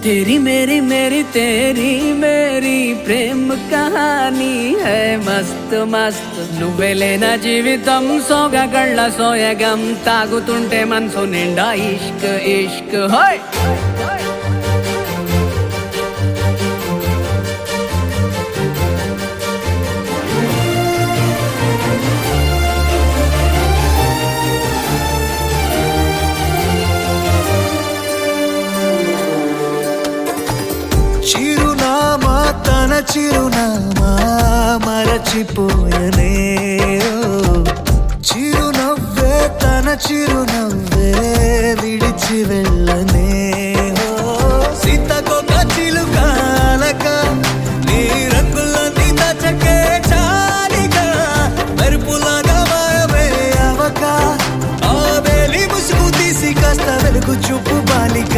तेरी मेरी मेरी तेरी मेरी प्रेम कहानी है मस्त मस्त నువ్వెలేనా జీవితం సోగగళ్ళ సోయగం తాగుతుంటే మనసు నిండా ఇష్క్ ఇష్క్ హోయ్ చిరునామా తన చిరునామా మరచిపోయనే చిరునవ్వే తన చిరునవ్వే విడిచి వెళ్ళనే సీతకొక చిలుకాలక నీ రంగులన్నీ దచకే చాలిగా మెరుపులాగా మాయమే అవక ఆ వేలి ముసుగు తీసి కాస్త వెలుగు చూపు బాలిక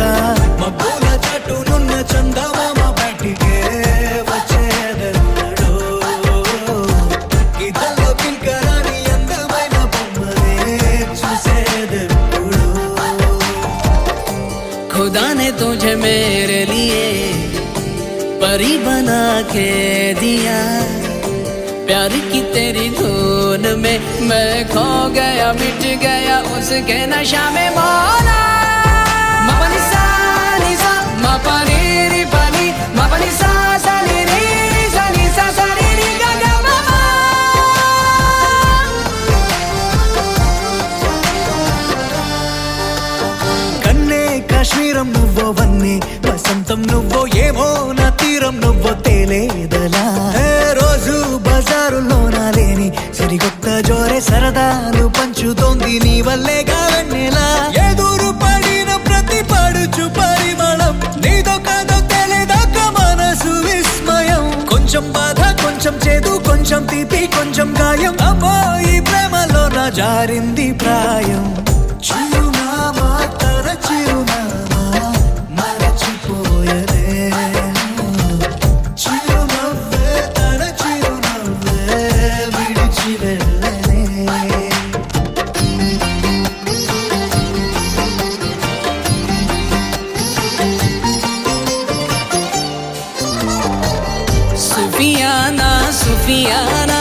మబ్బుల చటునున్న చందమామ బయటికే వచ్చేదెన్నడో ఇదల్లో కింకరాని అందమైన బొమ్మనే చూసేదెప్పుడు खुदा ने तुझे मेरे लिए परी बना के दिया प्यार की तेरी धुन में मैं खो गया मिट गया उसके नशा में मौला मपनी सा नी सा मपनी री पनी मपनी सा सा नी री सा नी सा सा नी री गा गा मा मा కన్నే కాశ్మీరం నువ్వో వన్నే వసంతం నువ్వో ఏమో నా తీరం నువ్వో తేలేదలా రోజు బజారులో నా లేని సరికొత్త జోరే సరదాలు పంచుతోంది నీ వల్లేగా వెన్నెలా ఎదురు పడిన ప్రతి పడుచు పరిమళం నీదో కాదో తెలియదాకా మనసు విస్మయం కొంచెం బాధ కొంచెం చేదు కొంచెం తీపి కొంచెం గాయం అమ్మో ఈ ప్రేమలో నా జారింది ప్రాయం చిరునామా తన చిరునామా మరచిపోయనే చిరునవ్వే తన చిరునవ్వే విడిచి వెళ్ళనే सुफियाना सुफियाना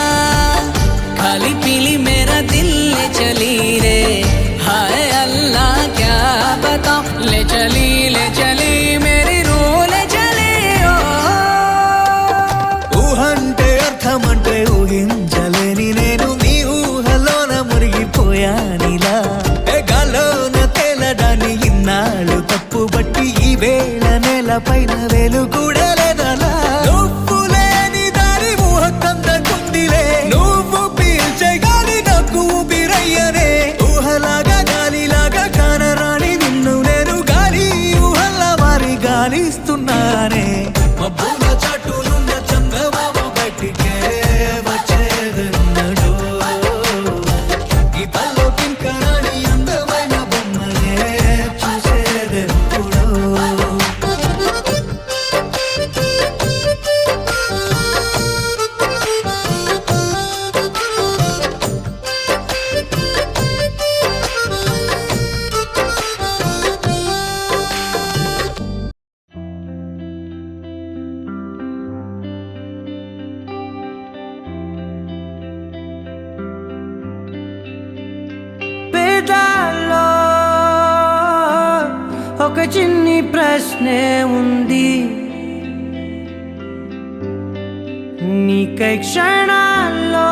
खाली पीली मेरा दिल ले चली रे हाय अल्लाह क्या बताऊं ले चली मेरी रूह ले चली ओ ఊహంటే అర్థమంటే ఊహించలేని నేను నీ ఊహలోన మురిగిపోయానిలా గాల్లోన తేలడాన్ని ఇన్నాళ్ళు తప్పు బట్టి ఈ వేళ నేల పైన వేలు కూడా లేదలా నువ్వు లేని దారి ఊహ కందకుందిలే నువ్వు పీల్చే గాలి నాకు ఊపిరయ్యనే ఊహలాగా గాలిలాగా కానరాని నిన్ను నేను గాలి ఊహల్లా మారి గాలిస్తున్నానే మబ్బుల చాటునున్న చందమామ బయటికే వచ్చేదెన్నడో ఇదల్లో కింకరాని అందమైన బొమ్మనే చూసేదెప్పుడో పేదాల్లో ఒక చిన్ని ప్రశ్నే ఉంది నీకై క్షణాల్లో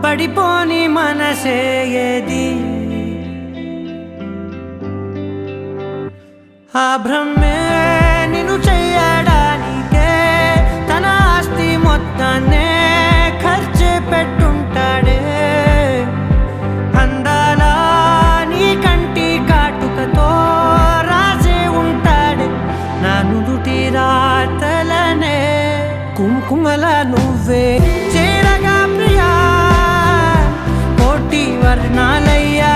పడిపోని మనసే ఏది ఆ భ్రమే నిన్ను చెయ్యడానికే తన ఆస్తి మొత్తాన్నే ఖర్చు పెట్టుంటాడే అందాల నీ కంటి కాటుకతో రాజే ఉంటాడే నా నుదుటి రాతలనే కుంకుమల నువ్వే చేరగా ప్రియా కోటి వర్ణాలయ్యా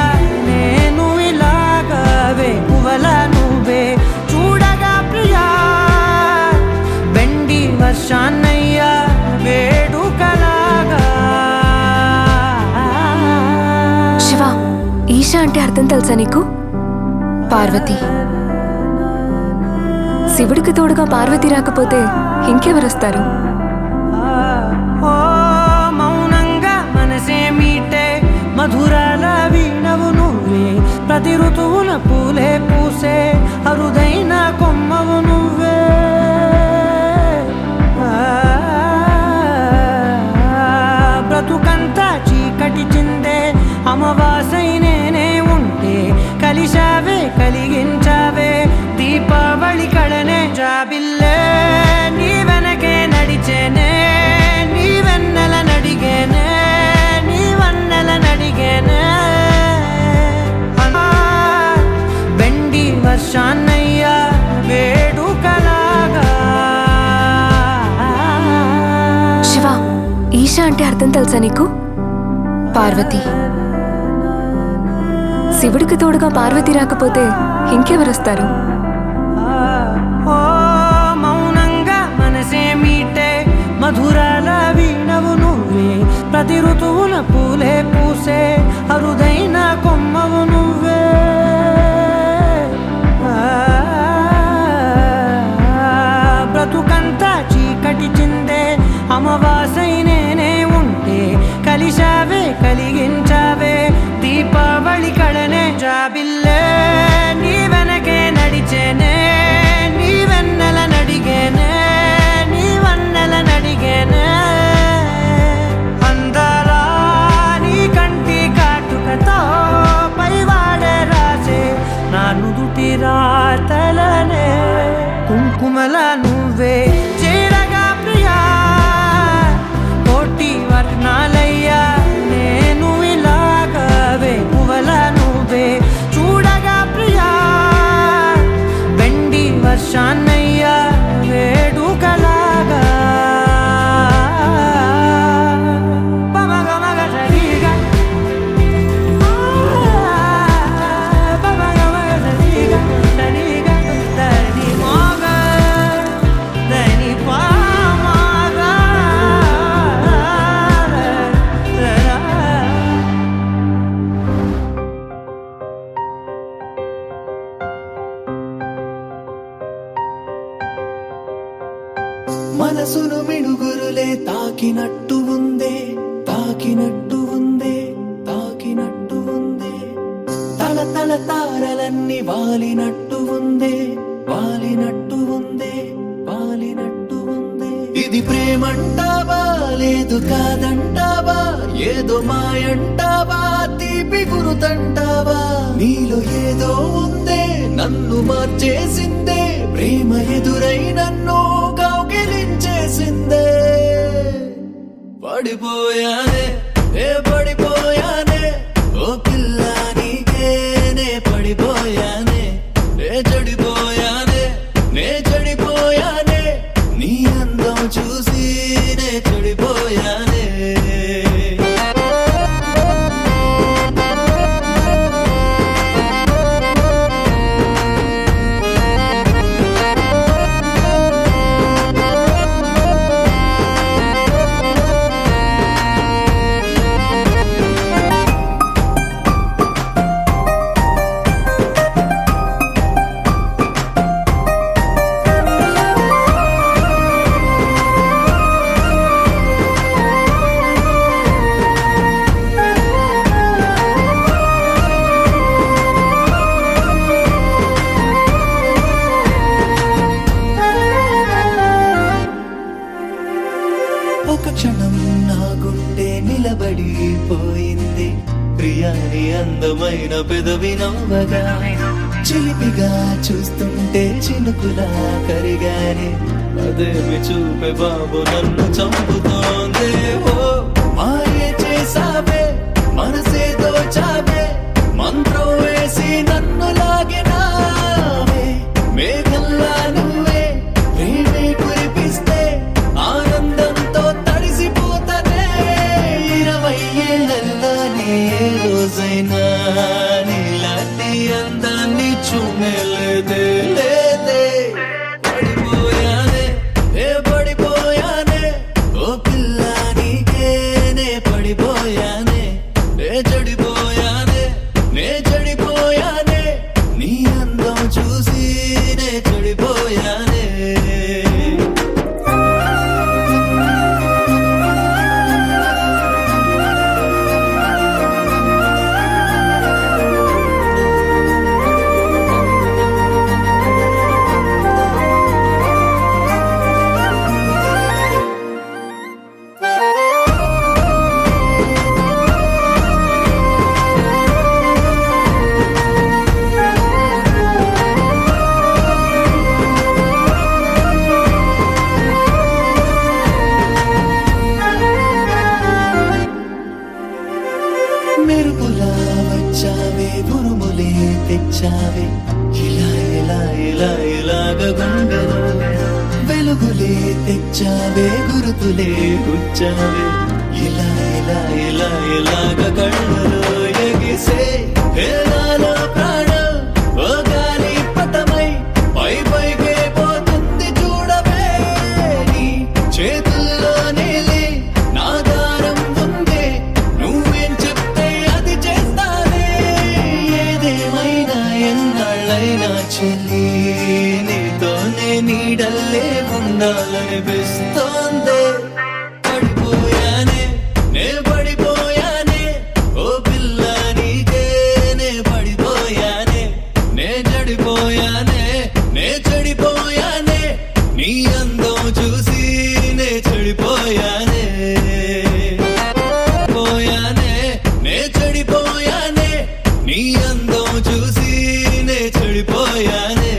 నేను ఇలాగవే పువ్వల నువ్వే చూడగా ప్రియా బెండి వర్షాన్నయ్యా వేడుకలాగా శివ ఈశ అంటే అర్థం తెలుసా నీకు? పార్వతి. శివుడికి తోడుగా పార్వతి రాకపోతే ఇంకెవరొస్తారు? ఓ మౌనంగా మనసే మీటే మధురాల వీణవు నువ్వే, ప్రతి ఋతువున పూలే పూసే అరుదైన కొమ్మవు నువ్వే. బ్రతుకంతా చీకటి చిందే అమవాసై నేనే ఉంటే, కలిశావే కలిగించావే దీపావళి కళనే జాబిల్లే. నీ వెనకే నడిచేనే, నీ వెన్నెల నడిగేనే, నీ వన్నెల నడిగేనే. వెండి వర్షాన్నయ్యా వేడుకలాగా. శివ, ఈశా అంటే అర్థం తెలుసా నీకు? పార్వతి. శివుడికి తోడుగా పార్వతి రాకపోతే ఇంకెవరొస్తారు? ఓ మౌనంగా మనసే మీటే మధురాల వీణవు నువ్వే, ప్రతి ఋతువున పూలే పూసే అరుదైన కొమ్మవు నువ్వే. బ్రతుకంతా చీకటి చిందే అమవాసై నేనే ఉంటే, కలిశావే కలిగించావే దీపావళి కళనే జాబిల్లే. నీ వెనకే నడిచేనే, నీ వెన్నెల నడిగేనే, నీ వన్నెల నడిగేనే. అందాలా నీ కంటి కాటుకతో పైవాడే రాసే నా నుదుటి రాతలనే, కుంకుమల నువ్వే చేరగా ప్రియా. కోటి వర్ణాలయ్యా నేను ఇలాగవే, పువ్వుల నువ్వే చూడగా ప్రియా. వెండి వర్షాన్నయ్యా వేడుకలాగా. మనసును మిడుగురులే తాకినట్టు ఉందే, తాకినట్టు ఉందే, తాకినట్టు ఉందే. తల తల తారలన్నీ వాలినట్టు ఉందే, వాలినట్టు ఉందే, వాలినట్టు ఉందే. ఇది ప్రేమంటావా లేదు కాదంటావా, ఏదో మాయంటావా తీపి గురుతంటావా. నీలో ఏదో ఉందే నన్ను మార్చేసిందే, ప్రేమ ఎదురై నన్ను కౌగిలించేసిందే. పడిపోయానే పడిపోయానే, ఓ పిల్ల నీకేనే పడిపోయానే. నే చెడిపోయానే చెడిపోయానే, నీ అందం చూసి నే చెడిపోయానే. ఒక క్షణం నా గుండె నిలబడిపోయింది, ప్రియాని అందమైన పెదవి నవ్వగా. చిలిపిగా చూస్తుంటే చినుకులా కరిగానే, అదేమి చూపే బాబు నన్ను చంపుతోందే. ఓ మాయే చేసావే మనసే దోచావే, మంత్రం వేసి నన్ను లాగినావే. మేఘల్లా నువ్వే ప్రేమే కురిపిస్తే ఆనందంతో తడిసిపోతనే. 20 ఏళ్ళల్లో ఏ రోజైనా నీలాంటి అందాన్ని చూడలేదే, లేదే. పడిపోయానే పడిపోయానే, ఓ పిల్ల నీకేనే పడిపోయానే. నే చెడిపోయానే చెడిపోయానే, వచ్చావే ఇలా ఇలా ఇలా ఇలాగ గుండెలో వెలుగులే తెచ్చావే గురుతులే గుచ్చావే ఇలా ఇలా ఇలా ఇలాగ కళ్ళలో ఎగిసే హేళన ప్రాణం ఓ గాలి పటమై పై పైకే పోతుంది చూడవే నీ చేతుల్లో నీలి నా దారం ఉందే నువ్వేం చెప్తే అది చేస్తానే ఏదేమైనా ఎన్నాళ్ళైనా చెల్లి నీతోనే నీడల్లే ఉండాలనిపిస్తోందే పడిపోయానే నే పడిపోయానే ఓ పిల్ల నీకే నే పడిపోయానే నే చెడిపోయానే నే చెడిపోయానే నీ అందం చూసి నే చెడిపోయానే పోయానే నే చెడిపోయానే నీ అందం చూసి నే చెడిపోయానే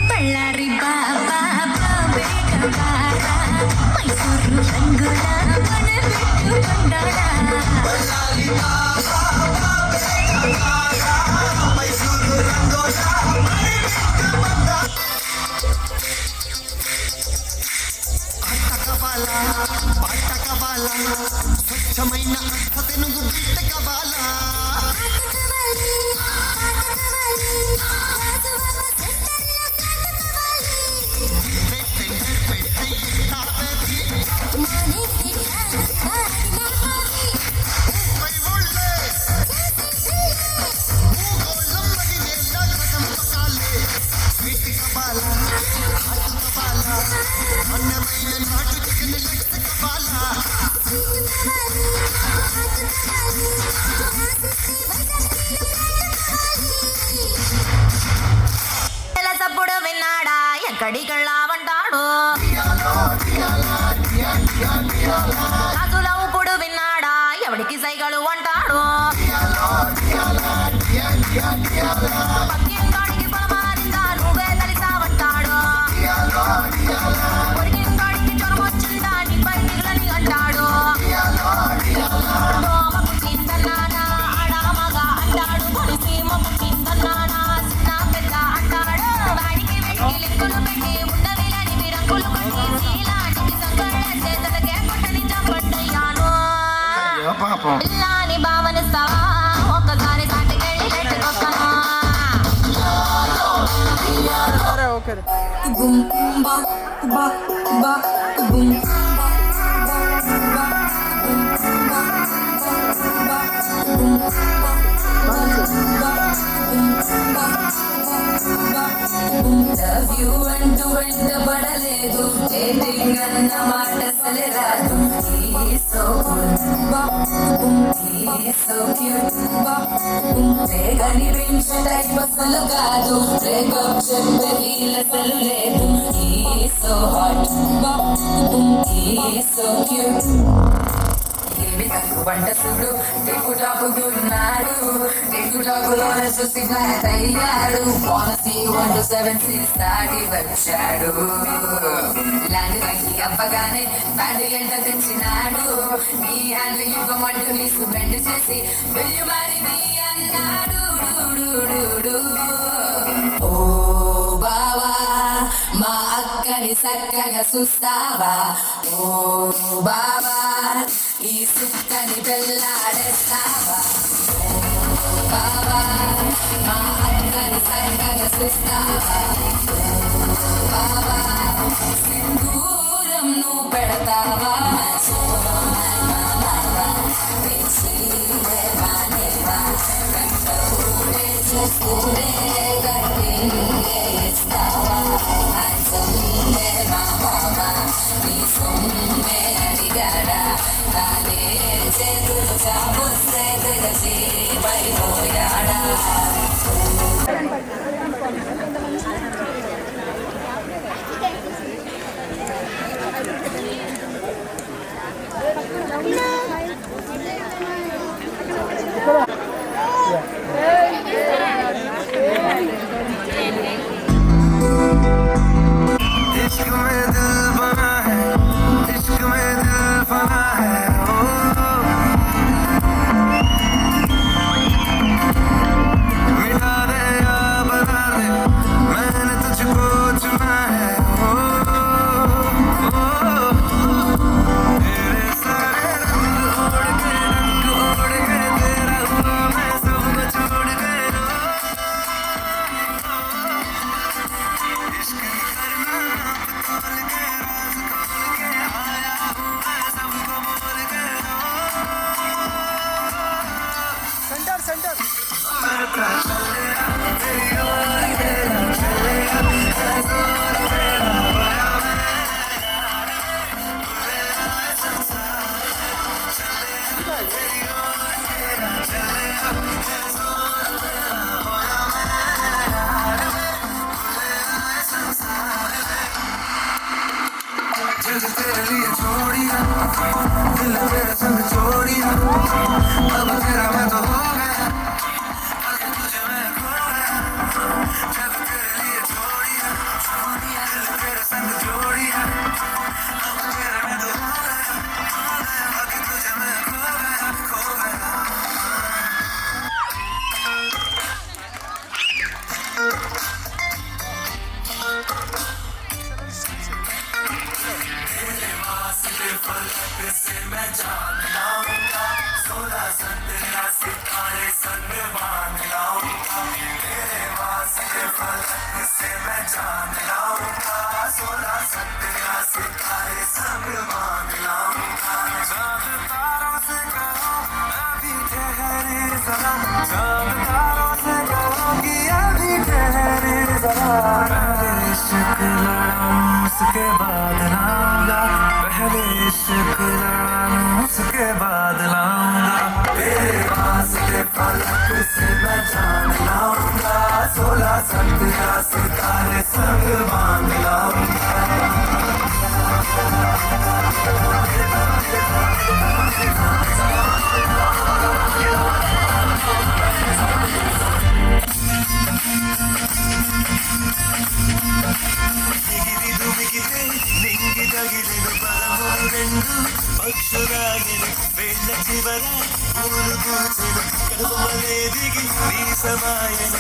బళ్ళారి బాబా బాబేక బారా మైసూరు రంగుల కొనబెట్టు కొండాడా స్వచ్ఛమైన తెలుగు బిడ్డ కవాలా సప్పుడు విన్నాడా ఎక్కడికెళ్ళావంటాడు రాజుల ఉప్పుడు విన్నాడా ఎవడికి సైగలు అంటాడు పక్కింగాడికి పొలమారిందా నువ్వే కలిసావంటాడు పొరిగింగాడికి జ్వరం వచ్చిందా నీపై దిగులని అంటాడు దోమకు చిందన్నానా ఆడామగా అంటాడు పొడిసీమకు చిందన్నానా చిన్న పెద్ద అంటాడు వాడికి వెడికి లెక్కలు పెట్టి పిల్లాని భావనిస్తావా ఒక్కసారి సాటికెళ్ళి పెట్టుకొస్తాను లవ్ యూ అంటూ వెంట పడలేదు డేటింగ్ అన్న మాట అసలే రాదు సో క్యూట్ కనిపించే టైప్ అసలు కాదు బ్రేకప్ చెప్పే వీల్ అసలు లేదు సో హాట్ సో క్యూట్ వంట చూడు టిక్కుటాకున్నాడు టిక్కుటాకులోనే చూసి ఫ్లాట్ అయ్యాడు పాలసీ 1 to 7 దాటి వచ్చాడు లాంటి రంగి అవ్వగానే తండ్రి ఎంట తెచ్చినాడు నీ హ్యాండ్ ఇవ్వమంటూ నీకు బెండ్ చేసి వెళ్ళు మారిది అన్నాడు ఓ బావా మా అక్కని చక్కగా చూస్తావా ఓ బావా ఈ సుక్కని పెళ్ళాడేస్తావా బావా మా అక్కని చక్కగా చూస్తావా బావా సింధూరం నువ్వు పెడతావా చూస్తూనే ఇస్తావా నీ సొమ్మే అడిగాడా తానే చేతులు చాపుస్తే తెలిసి పడిపోయాడా तेरे लिए छोड़िया दिल तेरे संग छोड़िया अब तेरा मैं तो हो गया आगे तुझे मैं खो गया जब तेरे लिए छोड़िया दिल तेरे संग छोड़िया अब तेरा मैं तो हो गया आगे तुझे मैं खो गया से मैं जान लाऊंगा 16 संतरा सितारे संग बांध लाऊंगा तेरे वास्ते फलक से मैं जान लाऊंगा 16 संतरा सितारे संग बांध लाऊंगा चांद तारों से कहो अभी ठहरे जरा चांद तारों से कहो कि अभी ठहरे जरा पहले इश्क लड़ाऊं उसके बाद लाऊंगा पहले इश्क लड़ाऊं उसके बाद लाऊंगा तेरे वास्ते फलक से मैं जान लाऊंगा 16 संतरा सितारे संग बांध लाऊंगा పక్షురాగిని వెళ్ళ చివర ఊరు కూర్చుని కడుపులే దిగి నీ సమాయన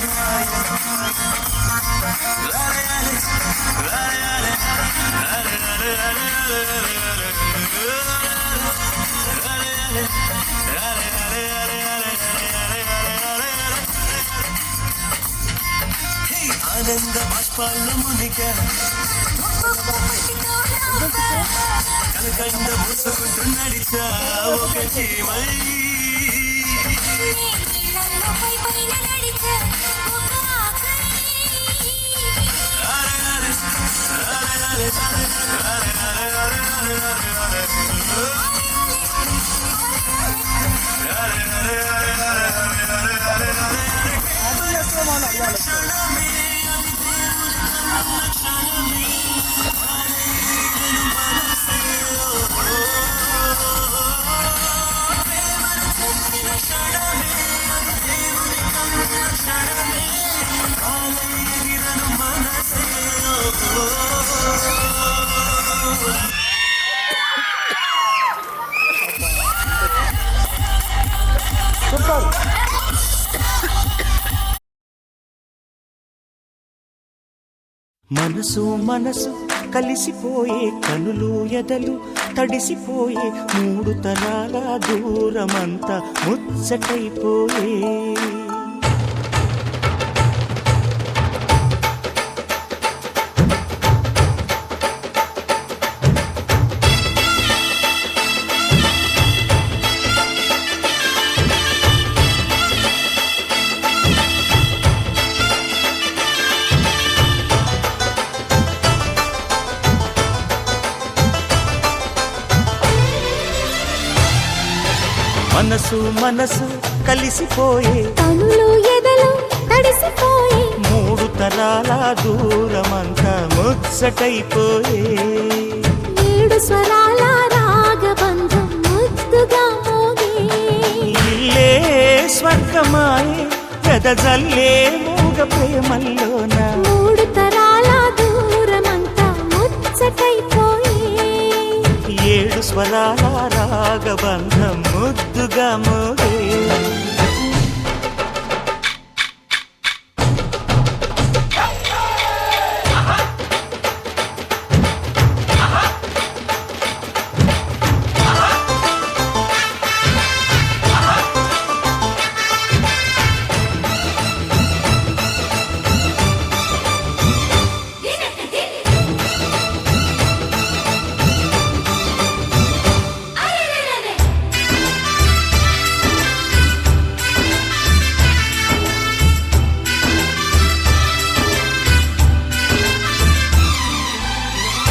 ఆనంద బాష్పాల్లో మునిగ కలకండ మూసుకుంటూ నడిచా ఒక జీవై మనసు మనసు కలిసిపోయే కనులు ఎదలు తడిసిపోయే మూడు తరాల దూరమంతా ముచ్చటైపోయే మనసు మనసు కలిసిపోయే కనులు ఎదలు తడిసిపోయే మూడు తరాల దూరమంతా ముచ్చటైపోయే ఏడు స్వరాల రాగబంధం ముద్దుగా మోగే ఇల్లే స్వర్గమాయే వెదజల్లే మూగ ప్రేమల్లోన మూడు తరాల దూరమంతా ముచ్చటైపోయే ఏడు స్వరాల రాగబంధం ముద్దుగా మోగే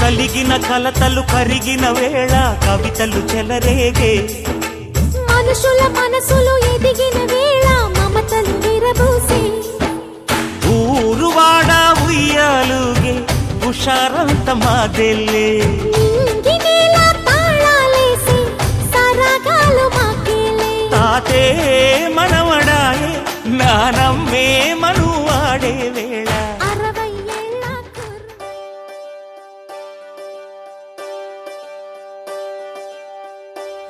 కలిగిన కలతలు కరిగిన వేళ కవితలు చెలరేగే మనుషుల మనసులు ఎదిగిన వేళ మమతలు విరబూసే ఊరువాడ ఉయ్యాలుగే హుషారంత మాదెల్లే నింగినేల తాళాలేసి సరాగాలు మాకేలే తాతే మనవడాయే నానమ్మే మనువాడే వేళ 60 ఏళ్ళ కుర్ర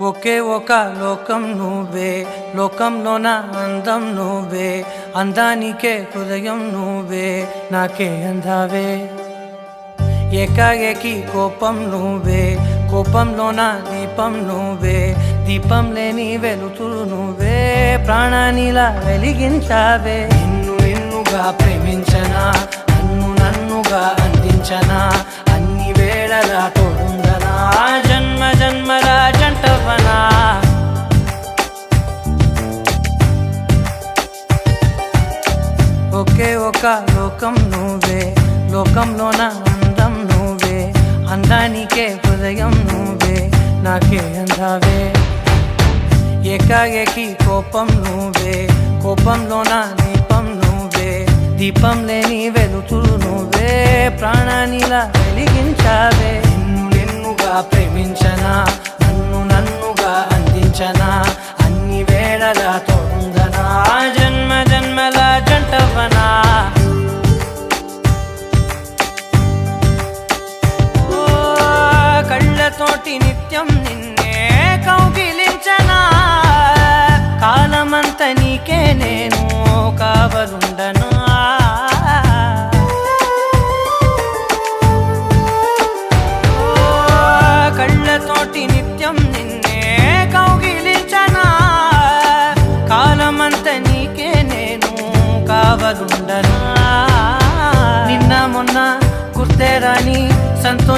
ఒకే ఒక లోకం నువ్వే లోకంలోన అందం నువ్వే అందానికే హృదయం నువ్వే నాకే అందావే ఏకాఏకి కోపం నువ్వే కోపంలోన దీపం నువ్వే దీపం లేని వెలుతురు నువ్వే ప్రాణానిలా వెలిగించావే నిన్ను నిన్నుగా ప్రేమించనా నన్ను నన్నుగా అందించనా అన్ని వేళలా తోడుందనా జన్మ జన్మల జంటవనా ఒకే ఒక లోకం నువ్వే లోకంలోన అందం నువ్వే అందానికే హృదయం నువ్వే నాకే అందావే ఏకాఏకి కోపం నువ్వే కోపంలోన దీపం నువ్వే దీపం లేని వెలుతురు నువ్వే ప్రాణానిలా వెలిగించావే నిన్ను నిన్నుగా ప్రేమించనా నన్ను నన్నుగా అందించనా అన్ని వేళలా తోడుందనా జన్మ జన్మల జంటవనా కళ్ళతోటి నిత్యం నిన్నే కౌగిలించనా కాలమంత నీకే నేను కావలుండనా కళ్ళతోటి నిత్యం నిన్నే కౌగిలించనా కాలమంత నీకే నేను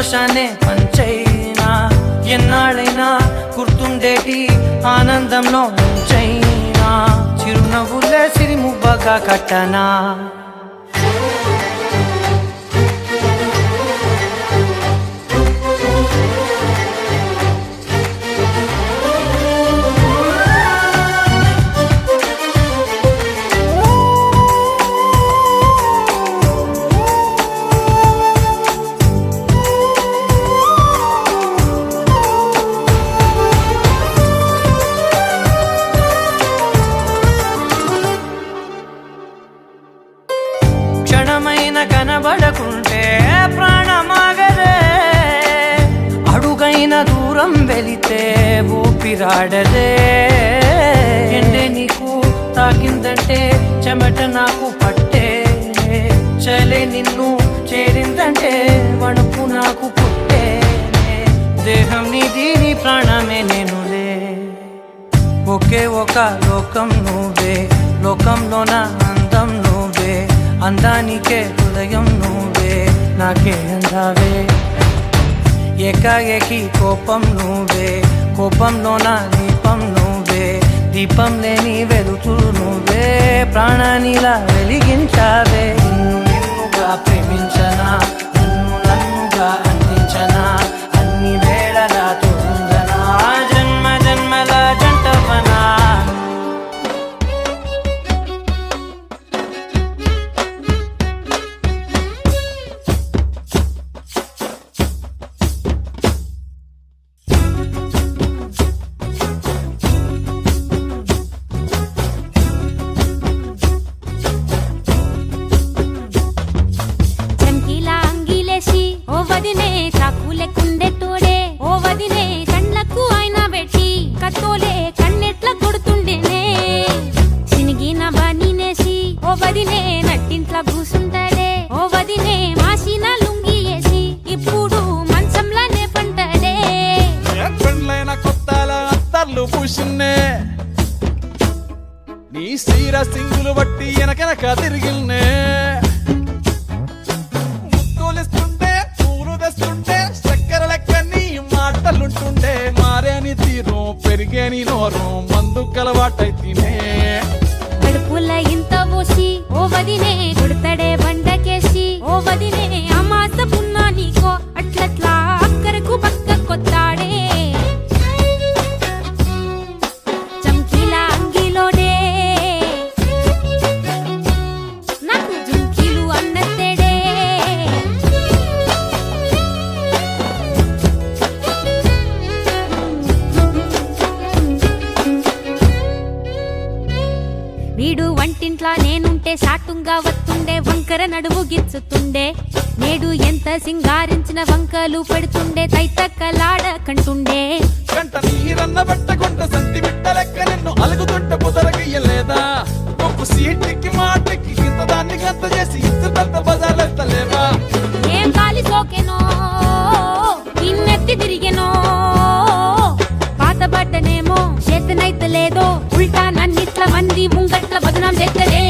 సంతోషాన్ని పంచైనా ఎన్నాళ్ళైనా గుర్తుండేటి ఆనందంలో ముంచైనా చిరునవ్వులే సిరిముబ్బగా కట్టనా క్షణమైన కనబడకుంటే ప్రాణమాగదే అడుగైన దూరం వెళితే ఊపిరాడదే ఎండే నీకు తాకిందంటే చెమట నాకు పట్టే చలే నిన్ను చేరిందంటే వణుకు నాకు పుట్టే దేహం నీది నీ ప్రాణమే నేనులే ఒకే ఒక లోకం నువ్వే లోకంలోన అందం నువ్వే అందానికే హృదయం నువ్వే నాకే అందావే ఏకాఏకి కోపం నువ్వే కోపంలోన దీపం నువ్వే దీపం లేని వెలుతురు నువ్వే ప్రాణానిలా వెలిగించావే నిన్నుగా ప్రేమించనా నన్నుగా అందించనా అన్ని వేళలా తోందనా జన్మ జన్మల జంటవనా చంకీలా అంగిలేసి ఓ వదినే చాకులే కుండే తోడే ఓ వదినే కండ్లకు ఆయన పెట్టి కత్తోలే కన్నెట్ల కొడుతుండేనే చినిగిన బనీనేసి ఓ వదినే నట్టింట్ల కూసుంటాడే ఓ వదినే మాసిన లుంగి వేసి ఇప్పుడు మంచంలానే పంటాడే పెళ్ళైన కొత్తల అత్తర్లు పూసిన్నే నీ సీర సింగులు బట్టి వెనకనక తిరిగిల్నే ముత్తులిస్తుంటే పూలు తెస్తుంటే చక్కెర లెక్క నీ మాటలుంటుండే మారేని తీరు పెరిగేని నోరు మందు కలవాటైతేనే కడుపుల ఇంత పోసి ఓ వదినే కొడతాడే బండకేసి ఓ వదినే అమాస పున్నా నీకో అట్లట్లా అక్కరకు పక్క కొత్తాడే చంకీలా అంగిలోడే నాకు జుంకీలు అన్నత్తేడే వీడు వంటింట్లా నేనుంటే సాటుంగా వస్తుండే వంకర నడుము గిచ్చుతుండే నేడు ఎంత సింగారించిన వంకలు పెడుతుండే తైతక్కలాడ కంటుండే గంట నీరన్న బట్టకుంట సంతి బిట్ట లెక్క నిన్ను అలుగుతుంటే పొదరగయ్యలేదా ఒప్పు సీటికి మాటకి ఇంత దాన్ని గంత చేసి ఇద్దరు బజార్లెత్తలేవా ఏం గాలి సోకెనో ఇన్నెత్తి తిరిగెనో పాత బట్టనేమో చేతనైతే లేదో ఉల్టా నన్నిట్ల మంది ముంగట్ల బదనాం చేస్తదే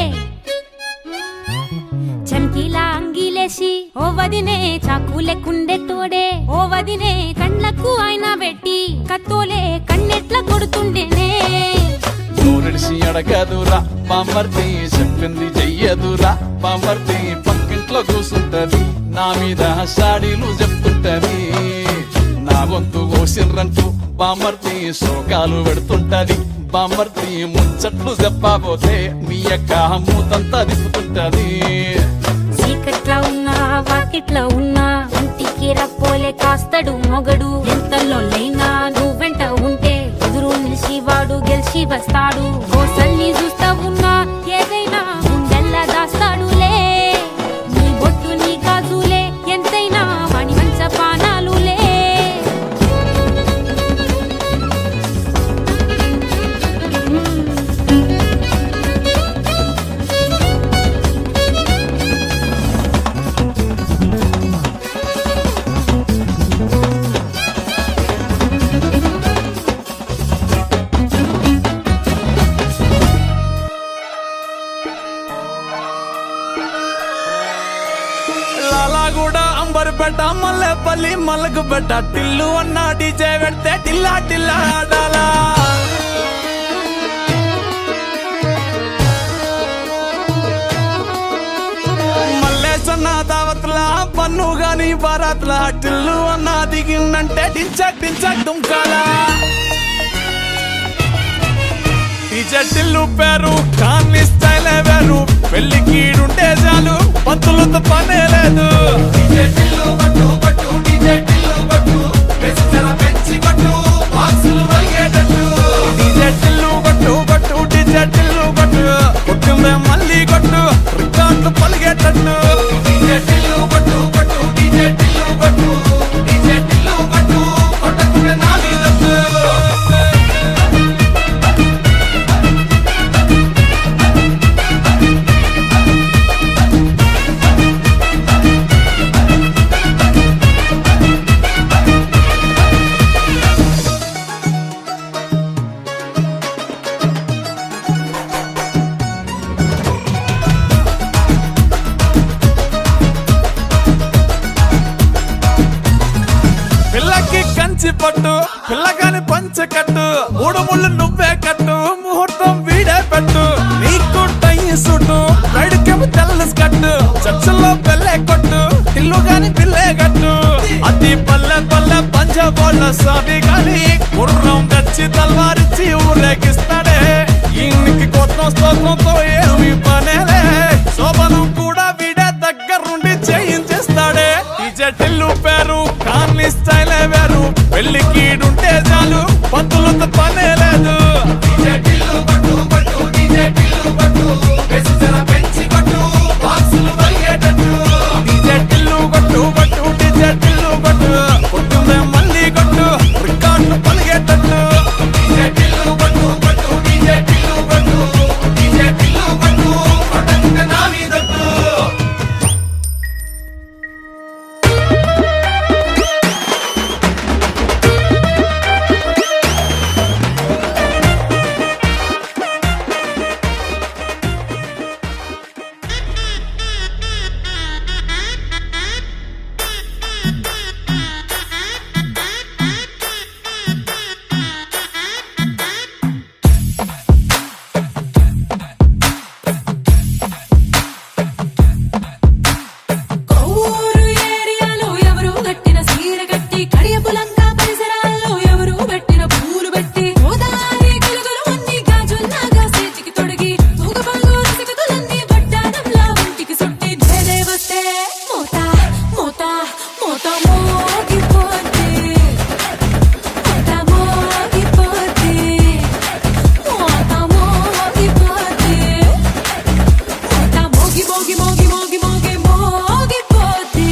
చంకీలా అంగిలేసి ఓ వదినే చాకులే కుండే తోడే ఓ వదినే కండ్లకు ఆయన పెట్టి కత్తోలే కన్నెట్ల కొడుతుండేనే నూరిడిసి అడగదురా బామర్ది చెప్పింది చెయ్యదురా బామర్ది పక్కింట్లో కూసుంటది నా మీద సాడీలు చెప్తుంటది నా గొంతు కోసిండ్రంటూ బామర్ది శోకాలు పెడుతుంటది బామర్ది ముచ్చట్లు చెప్పబోతే మీ యొక్క మూతంతా తిప్పుతుంటది చీకట్లా ఉన్నా వాకిట్లా ఉన్నా ఇంటికి రప్పోలే కాస్తడు మొగడు ఎంతలో లైనా నువ్వెంట ఉంటే ఎదురు నిలిచి వాడు గెలిచి వస్తాడు గోసల్ని చూస్తా ఉన్నా ఏదైనా గుండెల్లా దాస్తాడులే నీ బొట్టు నీ గాజులే ఎంతైనా వాణి మంచ పానాలులే పెట్ట మల్లెపల్లి మల్లకు పెట్ట టిల్లు అన్న డీజే పెడితే టిల్లా టిల్లా ఆడాలా మల్లేసన్న దావత్ల పన్ను గాని బారాత్ల టిల్లు అన్న దిగిందంటే డించక్ డించక్ దుంకాలా డీజే టిల్లు పేరు కాన్ని స్టైల్ వేరు పెళ్లి కీడుంటే చాలు పంతులతో పనే లేదు డీజే టిల్లు కొట్టు కొట్టు డీజే టిల్లు కొట్టు పెంచర పెంచి కొట్టు బాక్సులు వలిగేటట్టు డీజే టిల్లు కొట్టు కొట్టు డీజే టిల్లు కొట్టు కొట్టిందే మళ్ళీ కొట్టు రికార్డులు పలిగేటట్టు డీజే టిల్లు కొట్టు కొట్టు డీజే టిల్లు కొట్టు డీజే టిల్లు కొట్టు కొట్టకుంటే నా మీదట్టు పిల్లకి కంచి పట్టు పిల్లగాని పంచకట్టు మూడు ముళ్ళు నువ్వే కట్టు ముహూర్తం వీడే పెట్టు నీకు టై సుట్టు రైడ్కేమో తెల్ల కట్టు చర్చల్లో పెళ్ళే కొట్టు ఇల్లు గాని పిల్లే కట్టు అది పల్లె పల్లె పంచబోళ్ళ సాది గాని గుర్రం గచ్చి తల్వారిచ్చి ఊరేగిస్తాడే ఈయనకి కొత్త స్తోత్రంతో ఏమి పనేలే శోభనం కూడా వీడే దగ్గరుండి చేయించేస్తాడే డీజే టిల్లు పేరు కాన్ని స్టైల్ వేరు పెళ్లి కీడుంటే చాలు పంతులతో పనే లేదు డీజే టిల్లు కొట్టు కొట్టు డీజే టిల్లు కొట్టు పెంచర పెంచి కొట్టు బాక్సులు వలిగేటట్టు డీజే టిల్లు కొట్టు కొట్టు డీజే టిల్లు కొట్టు కొట్టిందే మళ్ళీ కొట్టు రికార్డులు పలిగేటట్టు డీజే టిల్లు కొట్టు కొట్టు డీజే టిల్లు కొట్టు డీజే టిల్లు కొట్టు కొట్టకుంటే నా మీదట్టు కొవ్వూరు ఏరియాలో ఎవరు కట్టిన సీర కట్టి కడియపులంక పరిసరాల్లో ఎవరు పెట్టిన పూలు పెట్టి గోదావరి గలుగులు అన్ని గాజుల్లాగా సేతికి తొడిగి తూగపంగు రసికతులన్నీ వడ్డానంలా ఒంటికి సుట్టి నేనే వస్తే మోత మోత మోత మోగిపోతే మోత మోగిపోతే మోత మోగిపోతే మోత మోగి మోగి మోగి మోగి మోగి మోగిపోతే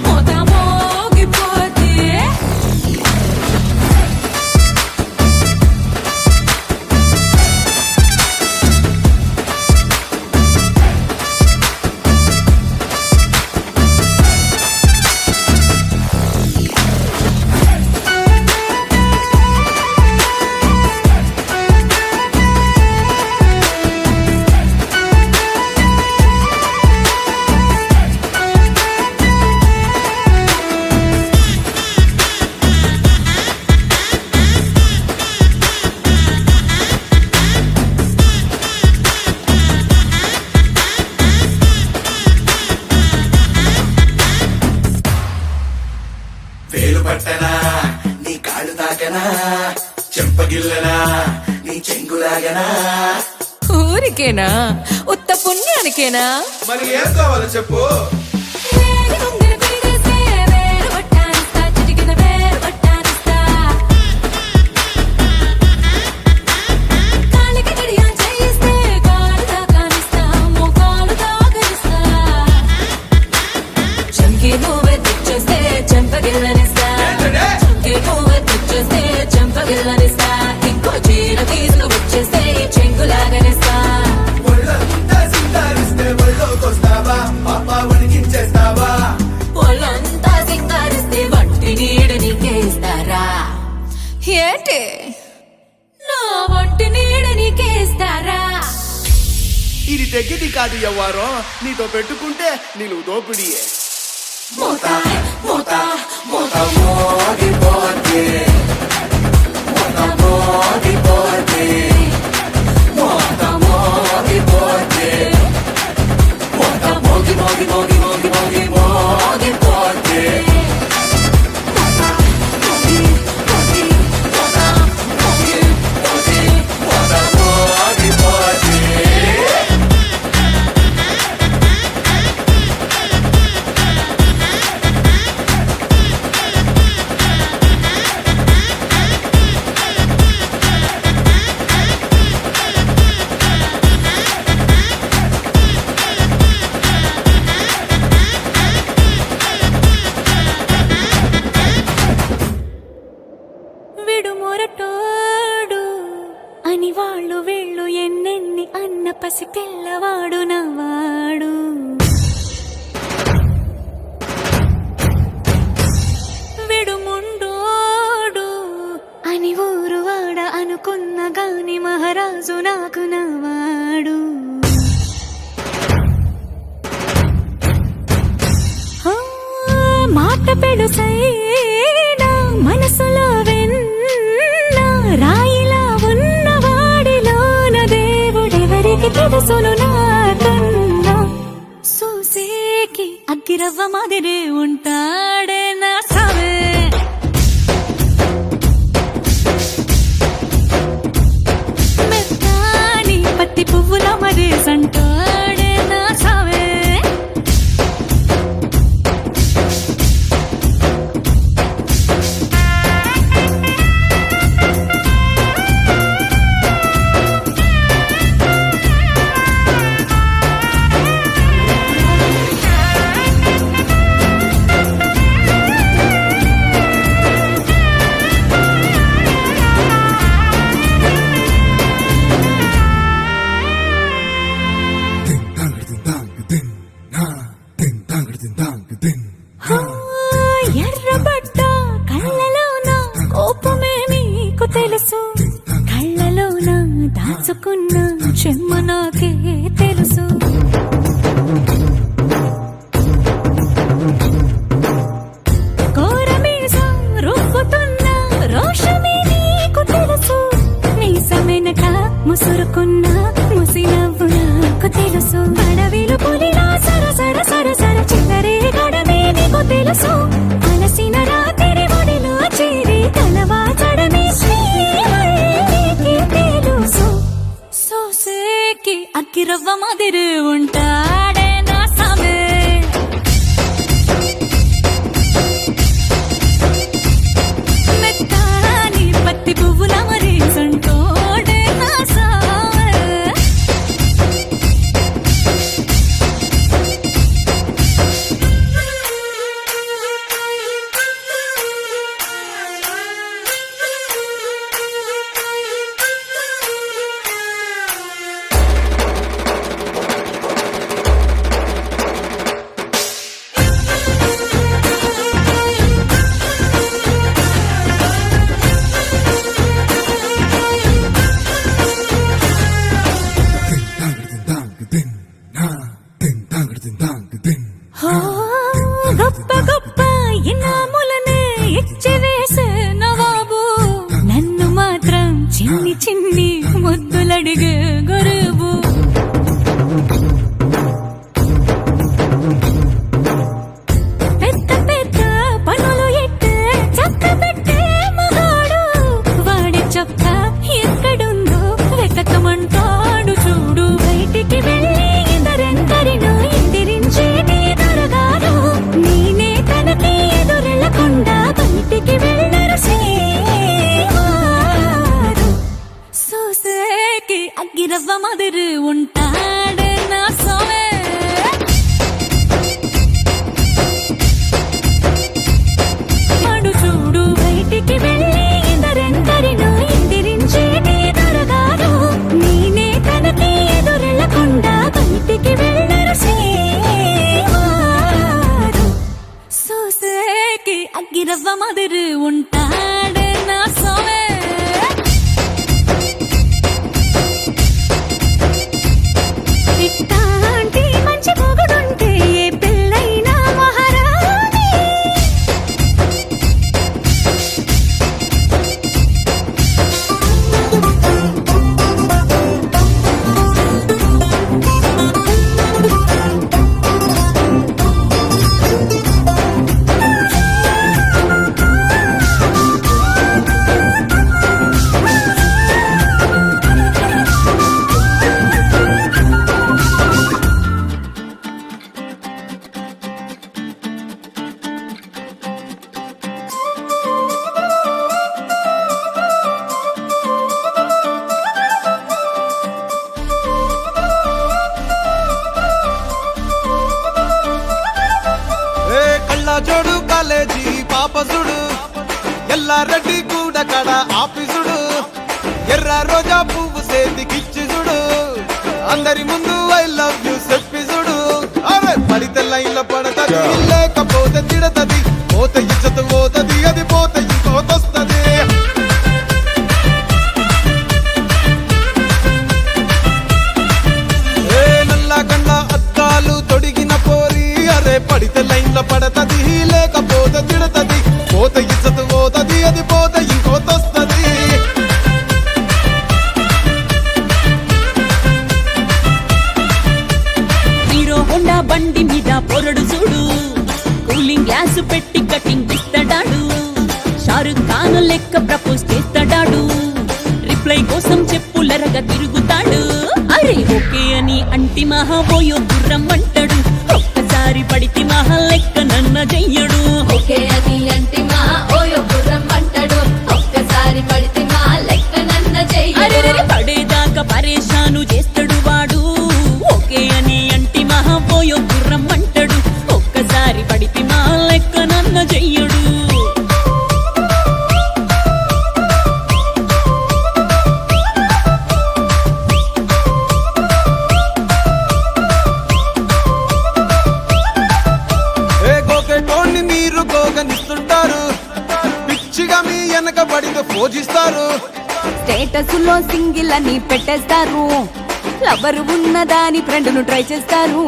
మోత మోగిపోతే వేలు పట్టనా నీ కాళ్ళు తాకనా చెంపగిల్లనా నీ చెంగులాగనా ఊరికేనా ఉత్త పుణ్యానికేనా మరి ఏం కావాలో చెప్పు వేరు కొంగన పిలిగేస్తే వేరు పట్టానిస్తా చిటికిన వేరు పట్టానిస్తా కాలికి గడియాలు చేయిస్తే కాలు దాకానిస్తా మోకాలు దాకనిస్తా చంకి నువ్వే తెచ్చేస్తే చెంపగిల్లనిస్తా చంకి నువ్వే తెచ్చేస్తే చెంపగిల్లనిస్తా ఇంకో చీర తీసుకు వచ్చేస్తే చెంగులాగనిస్తా ఒళ్ళంతా సింగారిస్తే ఒళ్ళోకొస్తావా పాప వణికించేస్తావా ఒళ్ళంతా సింగారిస్తే వంటి నీడ నీకే ఇస్తారా ఏంటి తెగిది కాదు ఎవ్వారో నీతో పెట్టుకుంటే నీళ్ళు దోపిడియే మోత మోత మోత మోగిపోతే మోత మోగిపోతే మోత మోగిపోతే మోత మోగి మోగి మోగి మోగి మోగి మోగిపోతే మోత మోగి మోగి మోత మోగి మోగి మోత మోగిపోతే విడు మొరటోడు అని వాళ్ళు వీళ్ళు ఎన్నెన్ని అన్న పసి పిల్లవాడు నవాడు విడు ముండోడు అని ఊరు వాడ అనుకున్న గాని మహారాజు నాకు నవాడు మాట పెడుసైనా మనసులో వెన్న రాయిలా ఉన్నవాడిలోన దేవుడెవరికి తెలుసును నాకన్నా సూసేకి అగ్గిరవ్వ మాదిరి ఉంటాడే నా సవే మెత్తాని పత్తి పువ్వుల మరి సంటాడే నా సవే ఎర్రబడ్డ కళ్ళలోన కోపమే మీకు తెలుసు కళ్ళలోన దాచుకున్న చెమ్మ నాకే తెలుసు కోరమీసం రుబ్బుతున్న రోషమే నీకు తెలుసు మీసమెనక ముసురుకున్న ముసినవ్వు నాకు తెలుసు అడవిలు పులిలా సరసర సరసర చిల్లరే గడమే నీకు తెలుసు అలసిన రాత్రి ఒడిలో చేరి కలవాచడమే శ్రీవల్లికి తెలుసు సోసేకి అగ్గిరవ్వ మాదిరి ఉంటాడే నా సమే మెత్తాని పత్తి పువ్వుల మరి సంటోడే నా సమే గొప్ప గొప్ప ఇనాములనే ఇచ్చి వేసే నవాబు నన్ను మాత్రం చిన్ని చిన్ని ముద్దులడిగే గురువు పెద్ద పెద్ద పనులు ఎట్టే చక్క పెట్టే మగాడు వాడి చొక్క ఎక్కడుందో వెతకమంటాడు చూడు బయటికి వెళ్ళి ఇద్దరెందరినో ఇందిరించేటి దొరగారు నేనే తనకి ఎదురెళ్ళకుండా బయటికి వెళ్ళరు శ్రీవారు సోసేకి అగ్గిరవ్వ మాదిరి ఉంటాడే నా సోమే వాడు చూడు బయటికి వెళ్ళి ఇద్దరెందరినో ఇందిరించేటి దొరగారు నేనే తనకి ఎదురెళ్ళకుండా బయటికి వెళ్ళరు శ్రీవారు సోసేకి అగ్గిరవ్వ మాదిరి ఉంటాడే నా సోమే జోడు కాలేజీ పాపసుడు ఎల్లారెడ్డి కూడా కడ ఆఫీసుడు ఎర్ర రోజా పువ్వు సేతికిచ్చి చూడు అందరి ముందు ఐ లవ్ యూ చెప్పి చూడు అరే పడితే లైన్లో పడతది లేకపోతే తిడతది పోత ఇచ్చత పోతది అది పోత ఇంకోతొస్తది పడితే లైన్లో పడతది లేకపోతే తిడతది పోత ఇచ్చత పోతది అది పోత ఇంకోతొస్తది హీరో హోండా బండి మీద పొరడు చూడు కూలింగ్ గ్లాస్ పెట్టి కటింగ్ ఇస్తాడాడు షారుఖ్ ఖాన్ లెక్క ప్రపోజ్ చేస్తాడాడు రిప్లై కోసం చెప్పులరగా తిరుగుతాడు అరే ఓకే అని అంటి మహాబోయో గుర్రం అంటాడు ఒక్కసారి పడితే మహా లెక్క నన్న చెయ్యడు ఓకే అది అంటే మా ఓయో గుర్రం అంటాడు ఒక్కసారి పడితే మా లెక్క నన్న అరే చెయ్యడు పడేదాకా పరేషాను చేస్తాడు వాడు ఓకే అని అంటి మహాబోయో గుర్రం అంటాడు ఒక్కసారి పడితే మా లెక్క నన్న చెయ్యడు మీరు గోగనిస్తుంటారు పిచ్చిగా మీ వెనక పడితే పూజిస్తారు స్టేటస్ లో సింగిల్ అని పెట్టేస్తారు లవరు ఉన్నదాని ఫ్రెండ్ ను ట్రై చేస్తారు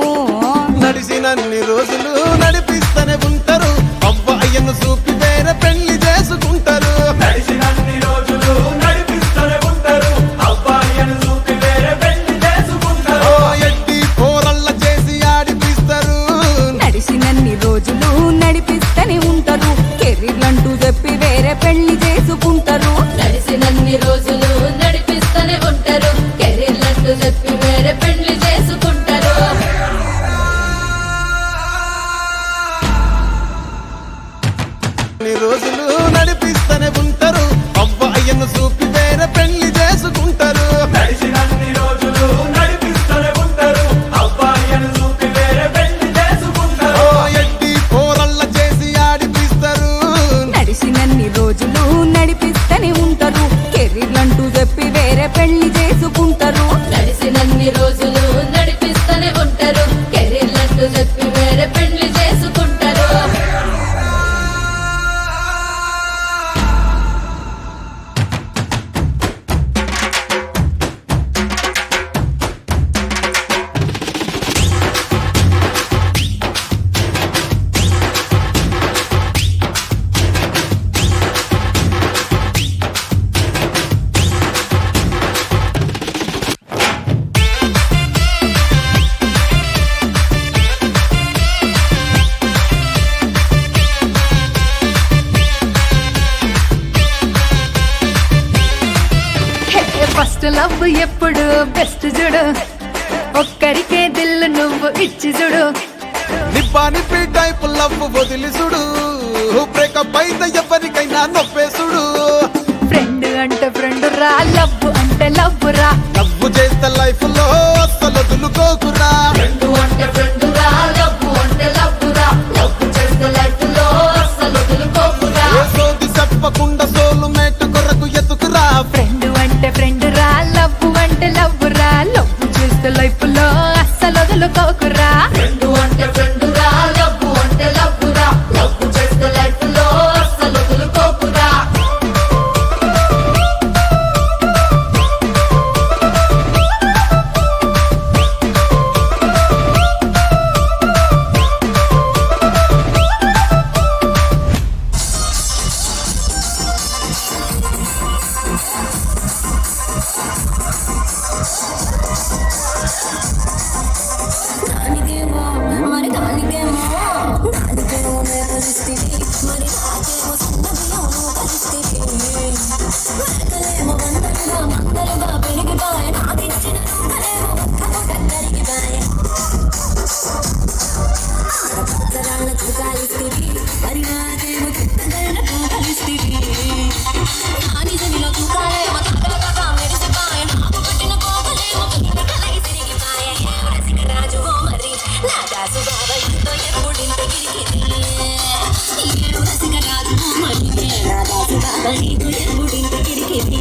నడిచినన్ని రోజులు నడిపిస్తూనే ఉంటారు అబ్బాయిను చూపి వేరే పెళ్లి చేసుకుంటారు నడిచినన్ని రోజులు నడిపిస్తూనే ఉంటారు అబ్బాయిను చూపి వేరే పెళ్లి చేసుకుంటారు ఎట్టి పోరల్ల చేసి ఆడిపిస్తారు నడిచినన్ని రోజులు నడిపిస్తూనే ఉంటారు కెరీర్ అంటూ చెప్పి వేరే పెళ్లి చేసుకుంటారు నడిచినన్ని రోజులు నడిపిస్తూనే ఉంటారు కెరీర్లంటూ చెప్పి వేరే పెళ్లి చేసుకుంటారు రోజులు నడిపిస్తూనే ఉంటారు అబ్బాయిను చూపి వేరే పెళ్లి చేసుకుంటారు నడిచినన్ని రోజులు నడిపిస్తూనే ఉంటారు అబ్బాయిను చూపి వేరే పెళ్లి చేసుకుంటారు ఎట్టి పోరల్ల చేసి ఆడిపిస్తారు నడిచినన్ని రోజులు నడిపిస్తూనే ఉంటారు కెరీర్ అంటూ చెప్పి వేరే పెళ్లి చేసుకుంటారు నడిచినన్ని రోజులు నడిపిస్తూనే ఉంటారు కెరీర్లంటూ చెప్పి వేరే పెళ్లి చేసుకుంటారు ఫస్ట్ లవ్ ఎప్పుడు బెస్ట్ చూడు ఒక్కరికే దిల్లు నువ్వు ఇచ్చి చూడు నిప్పి టైప్ లవ్ వదిలి చూడు బ్రేకప్ అయితే ఎవరికైనా నొప్పేసుడు ఫ్రెండ్ అంటే ఫ్రెండ్ రా లవ్ అంటే లవ్ రా లవ్ చేస్తే లైఫ్ లో అస్సలు వదులుకోకురా ఫ్రెండ్ అంటే ఫ్రెండ్ రా లవ్ అంటే లవ్ రా లవ్ చేస్తే లైఫ్ లో అస్సలు వదులుకోకురా సోది చెప్పకుండా సోలు మేట కొరకు ఎతుకురా ఫ్రెండ్ అంటే ఫ్రెండ్ రా లవ్ అంటే లవ్ రా లవ్ చేస్తే లైఫ్ లో అస్సలు వదులుకోకురా ఫ్రెండ్ అంటే ఫ్రెండ్ రా లవ్ అంటే లవ్ రా లవ్ చేస్తే లైఫ్ లో అస్సలు వదులుకోకురా నీకు ఎప్పుడింత కిరికిరి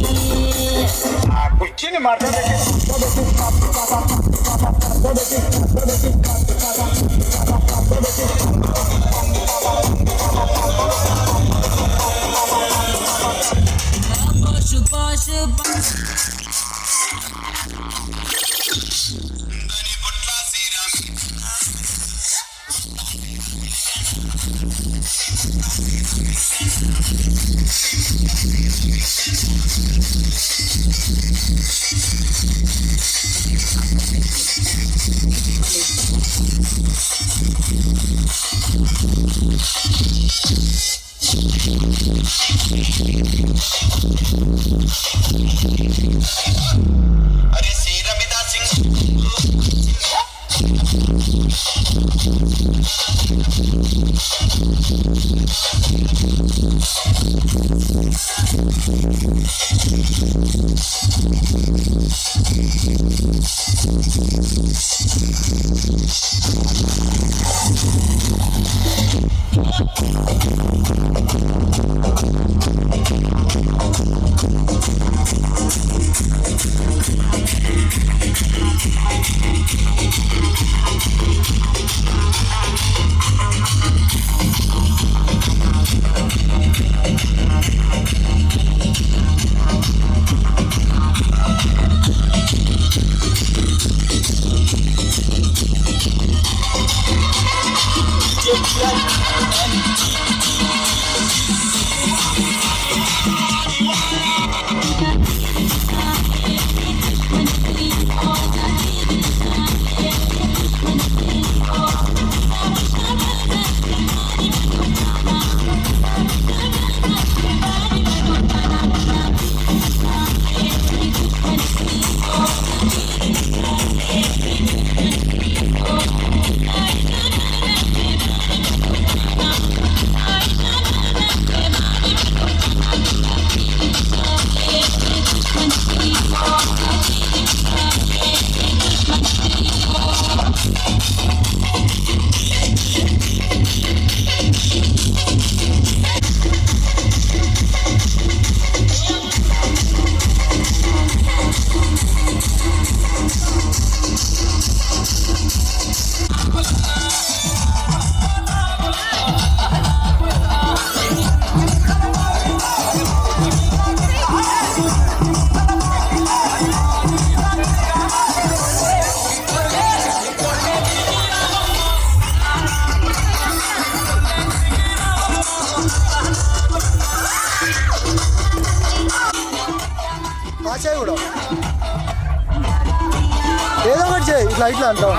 ఏదో ఒకటి చేయి ఇట్లా ఇట్లా అంటావు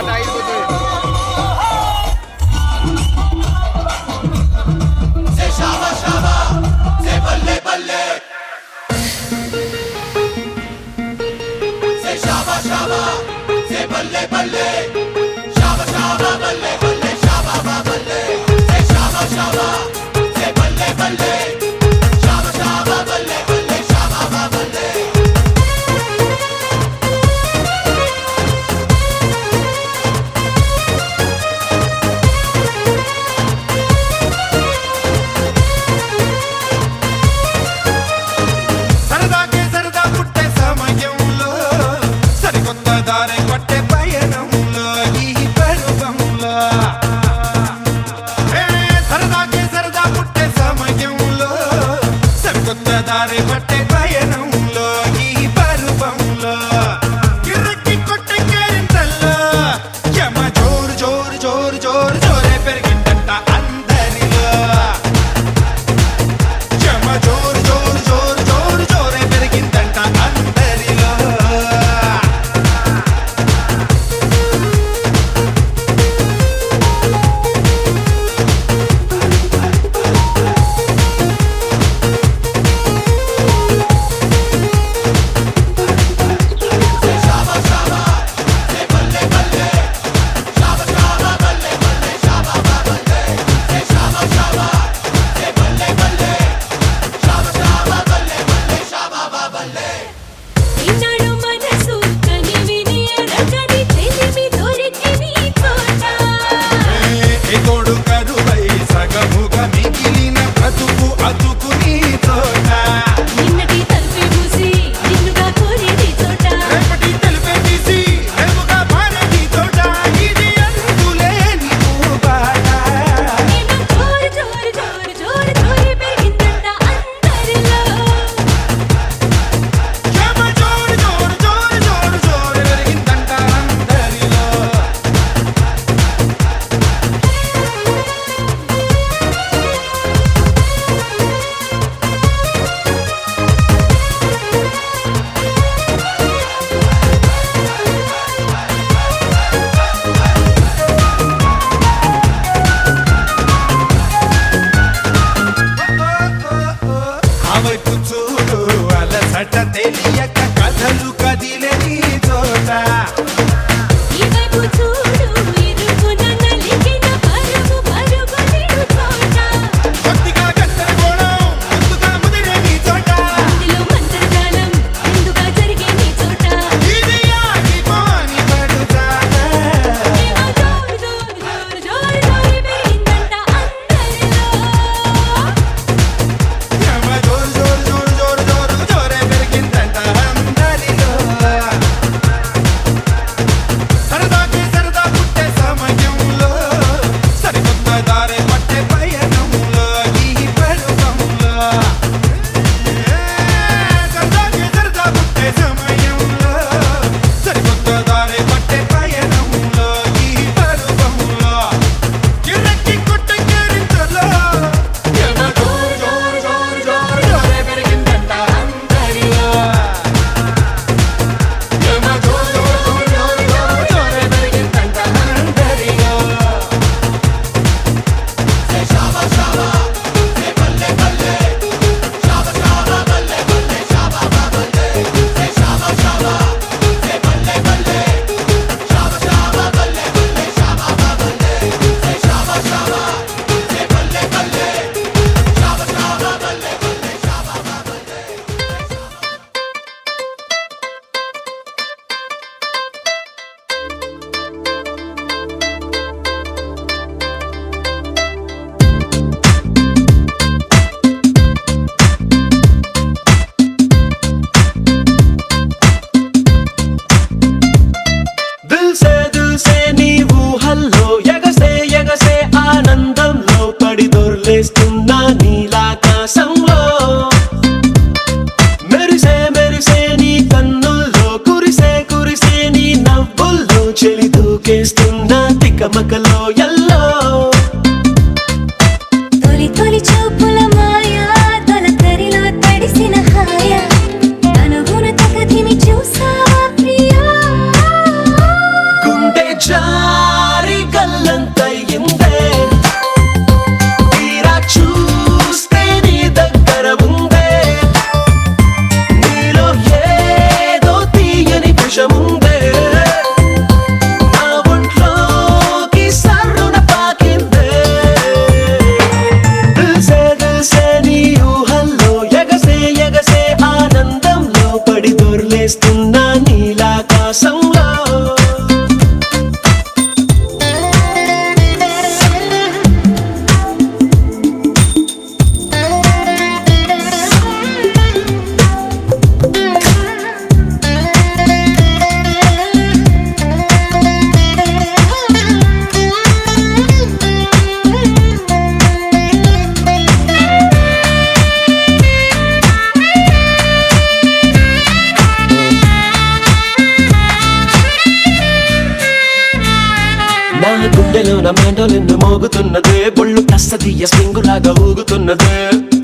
గుండెలోన మెండోలిన్ను మోగుతున్నదే బొళ్ళు కస్తదీయ స్ప్రింగులాగా ఊగుతున్నదే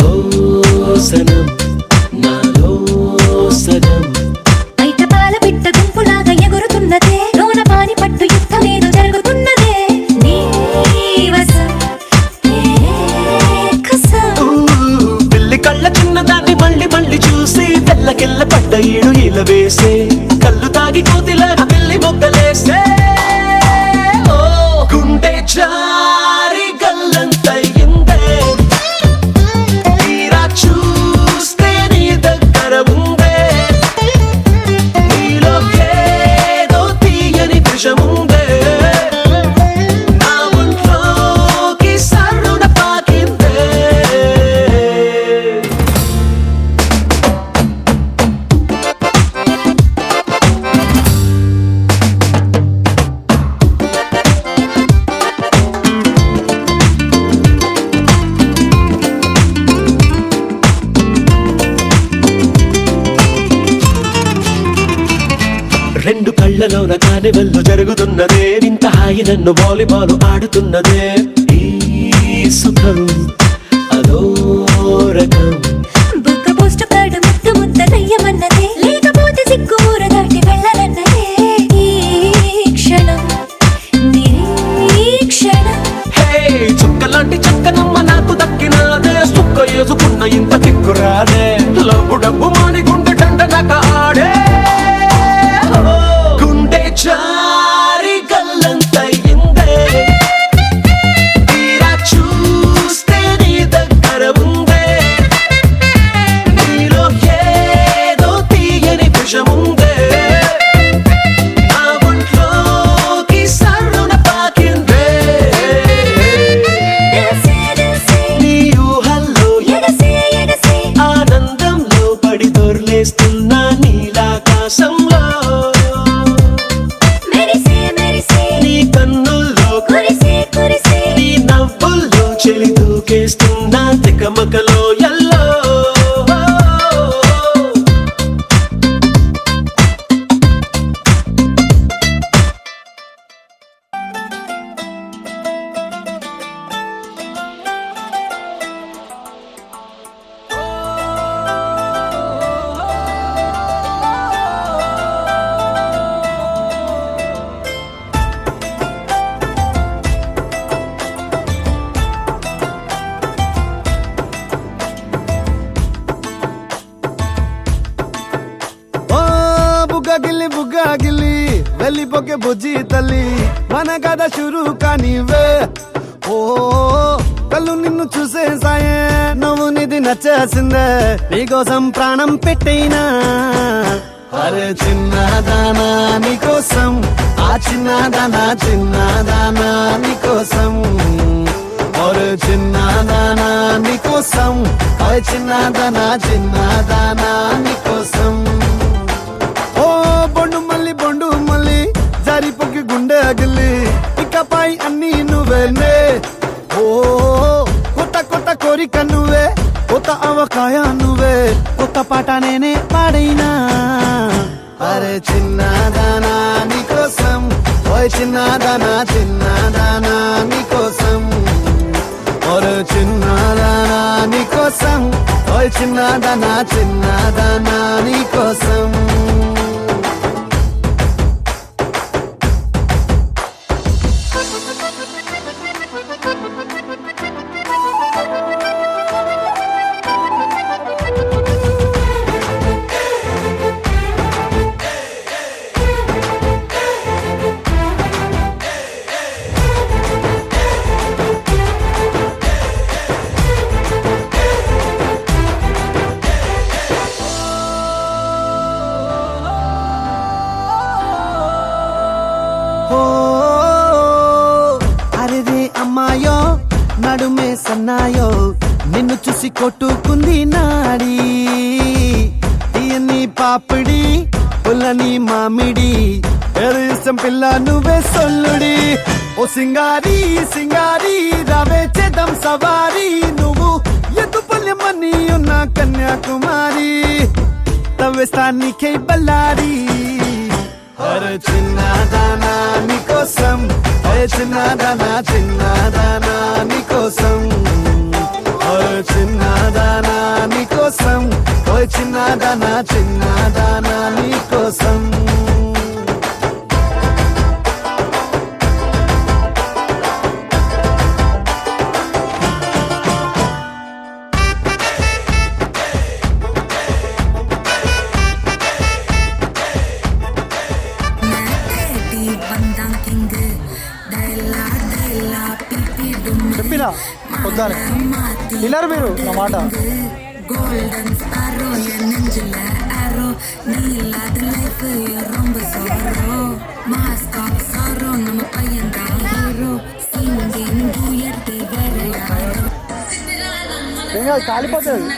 ఓ సనం నాలో సనం బయట పాల బిడ్డ గుంపులాగా ఎగురుతున్నదే లోన పాని పట్టు యుద్ధమేదో జరుగుతున్నదే నీ వసం పిల్లి కళ్ళ చిన్నదాన్ని మళ్ళీ మళ్ళీ చూసి తెల్లకెళ్ళ పడ్డ ఈడు ఇలా వేసే కళ్ళు తాగి కోతిలాగా పిల్లి మొగ్గలేసే ఓ గుండె జారి గల్లంతయిందే తీరా చూస్తే నీ దగ్గర ఉందే నీలో ఏదో తీయని విషముందే నా ఒంట్లోకి సర్రున పాకిందే రెండు కళ్ళలోన కానివెల్లు జరుగుతున్నదే ఇంత హాయి నన్ను వాలీబాల్ ఆడుతున్నదే ఈ సుఖం అదో రకం బుక్క పోస్ట్ కార్డు ముద్దు ముద్దనయ్యమన్నదే లేకపోతే సిగ్గు ఊర దాటి వెళ్ళనన్నదే ఈ క్షణం నిరీక్షణం హే చుక్కలాంటి చక్కనమ్మ నాకు దక్కినాదే సుక్క వేసుకున్న ఇంత కిక్కురాదే లబ్బు డబ్బు మాని గుండె డండనక ఆడే గుండె జారి గల్లంతయిందే తీరా చూస్తే నీ దగ్గర ఉందే నీలో ఏదో తీయని విషముందే నా ఒంట్లోకి సర్రున పాకిందే నీ ఊహల్లో ఆనందంలో పడి దొర్లేస్తున్నా నీలాకాశంలో నీ కన్నుల్లో నీ నవ్వుల్లో చెలి దూకేస్తున్నా తికమకలో ఎల్లో ఓ బుగ్గ గిల్లి వెళ్ళిపోకే బుజ్జి తల్లి మన కథ షురు కానివే ఓ కళ్ళు నిన్ను చూసేసాయే నువ్వు నిధి నచ్చేసిందే నీకోసం ప్రాణం పెట్టైనా అరే చిన్నదానా నీకోసం ఆ చిన్నదానా నీకోసం ఒరే చిన్నదానా నీకోసం ఓయ్ చిన్నదానా నీకోసం ఓ బొండు మళ్ళీ జారిపోకి గుండె అగిలి ఇకపై అన్ని నువ్వేనే ఓ కొత్త కోరిక నువ్వే కొత్త అవకాయ నువ్వే కొత్త పాట నేనే పాడైనా అరే చిన్నదానా నీకోసం ఓయ్ చిన్నదానా నీకోసం ఒరే చిన్నదానా నీకోసం ఓయ్ చిన్నదానా నీకోసం నడుమే సన్నాయో నిన్ను చూసి కొట్టుకుంది నాడి తీయని పాపిడి పుల్లని మామిడి ఇష్టం పిల్ల నువ్వే సొల్లుడి ఓ సింగారి రావే చేద్దాం సవారి నువ్వు ఎత్తుపల్లెమని ఉన్న కన్యాకుమారి తవ్వేస్తానికై బల్లారి అరే చిన్నదానా నీకోసం అరే చిన్నదానా చిన్నదానా నీకోసం అరే చిన్నదానా నీకోసం ఓయ్ చిన్నదానా చిన్నదానా నీకోసం చెప్పినా వద్దానే విన్నారు మీరు నా మాట. கோல்டன் ஸ்பாரோ என் நெஞ்சில ஆரோ நீ இல்லாத லைஃப் ரொம்ப சாரோ மாஸ்க் ஆஃப் சாரோ நம்ம பையன் தான் ஹீரோ సింగింగ్ డ్యూయట్ వేற యారో ఏం కాదు కాలిపోతుంది.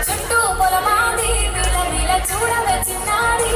చుట్టూ పొలమాది విల విల చూడవే చిన్నారి